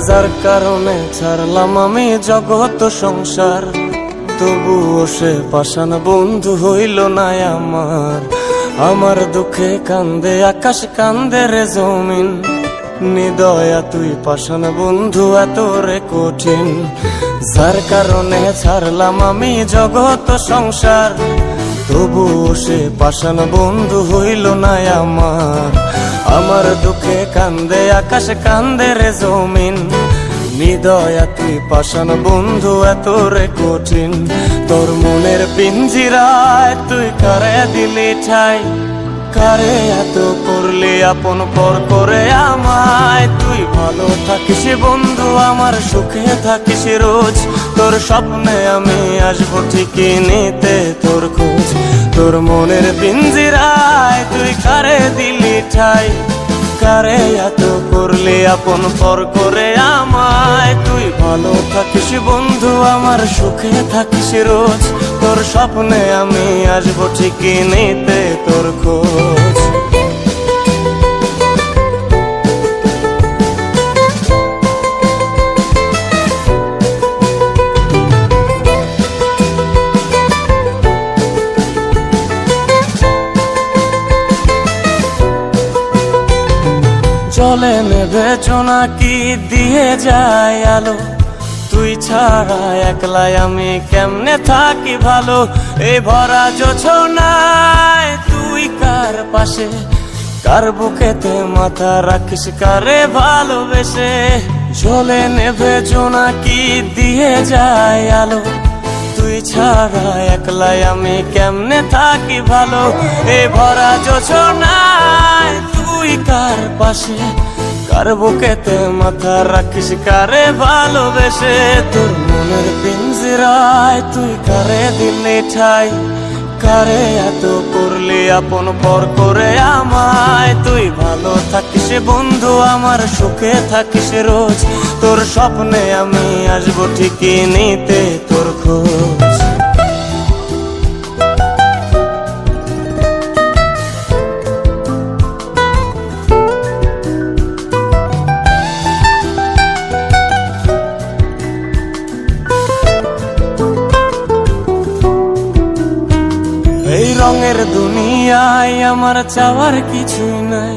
যার কারণে ছাড়লাম আমি জগৎ সংসার, তবুও সে পাষাণ বন্ধু হইল না আমার। আমার দুঃখে কান্দে আকাশ, কান্দে রে জমিন, নিদয়া তুই পাষাণ বন্ধু এত রে কঠিন। যার কারণে ছাড়লাম আমি জগৎ সংসার, তবুও সে পাষাণ বন্ধু হইল না আমার। আমার দুঃখে কান্দে আকাশ, কান্দে রে জমিন, নিদয়া তুই পাষাণ বন্ধু এত রে কঠিন। তোর মনের পিঞ্জিরায় তুই কারে দিলি ঠাই, কারে এত করলি আপন পর করে আমায়। তুই ভালো থাকিস বন্ধু আমার, সুখে থাকিস রোজ, তোর স্বপ্নে আমি আসবো ঠিকই নিতে তোর খোঁজ। তোর মনের পিঞ্জিরায় তুই কারে দিলি ঠাই, কারে এত করলি আপন পর করে আমায়। তুই ভালো থাকিস বন্ধু আমার, সুখে থাকিস রোজ, তোর স্বপ্নে আমি আসবো ঠিকই নিতে তোর খোঁজ। জলে নেবে জোনাকি দিয়ে যায় আলো, তুই ছাড়া একলাই আমি কেমনে থাকি ভালো। এই ভরা জোছনায় তুই কার পাশে, কার বুকেতে মাথা রাখিস কারে ভালোবেসে। জলে নেবে জোনাকি দিয়ে যায় আলো, তুই ছাড়া একলাই আমি কেমনে থাকি ভালো। এই ভরা জোছনায় তুই কার পাশে, কার বুকেতে মাথা রাখিস কারে ভালোবেসে। তোর মনের পিঞ্জিরায় তুই কারে দিলি ঠাই, কারে এত করলি আপন পর করে আমায়। তুই ভালো থাকিস বন্ধু আমার, সুখে থাকিস রোজ, তোর স্বপ্নে আমি আসবো ঠিকই নিতে তোর খোঁজ। এই রঙের দুনিয়ায় আমার চাওয়ার কিছুই নাই,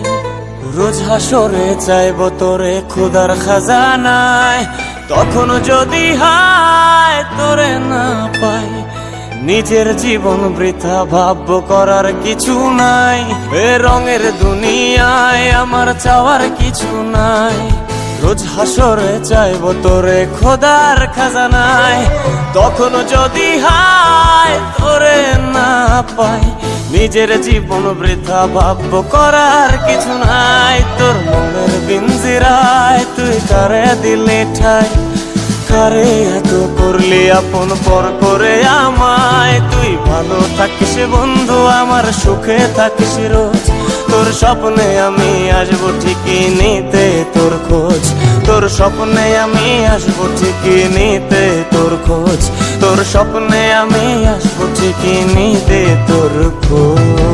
রোজ হাসরে চাইব তোরে খোদার খাজানায়। তখন যদি হায় তোরে না পাই, নিজের জীবন বৃথা ভাবব করার কিছু নাই। এ রঙের দুনিয়ায় আমার চাওয়ার কিছু নাই, রোজ হাসরে চাইব তোরে খোদার খাজানায়। তখন যদি হায় তোরে না পাই, নিজের জীবন বৃথা ভাবব করার কিছু নাই। তোর মনের পিঞ্জিরায় তুই কারে দিলি ঠাই, কারে এত করলি আপন পর করে আমায়। তুই ভালো থাকিস বন্ধু আমার, সুখে থাকিস রোজ, তোর স্বপ্নে আমি আসবো ঠিকই নিতে তোর খোঁজ। তোর স্বপ্নে আমি আসবো ঠিকই নিতে তোর খোঁজ, তোর স্বপ্নে আমি আসবো ঠিকই নিতে তোর খোঁজ।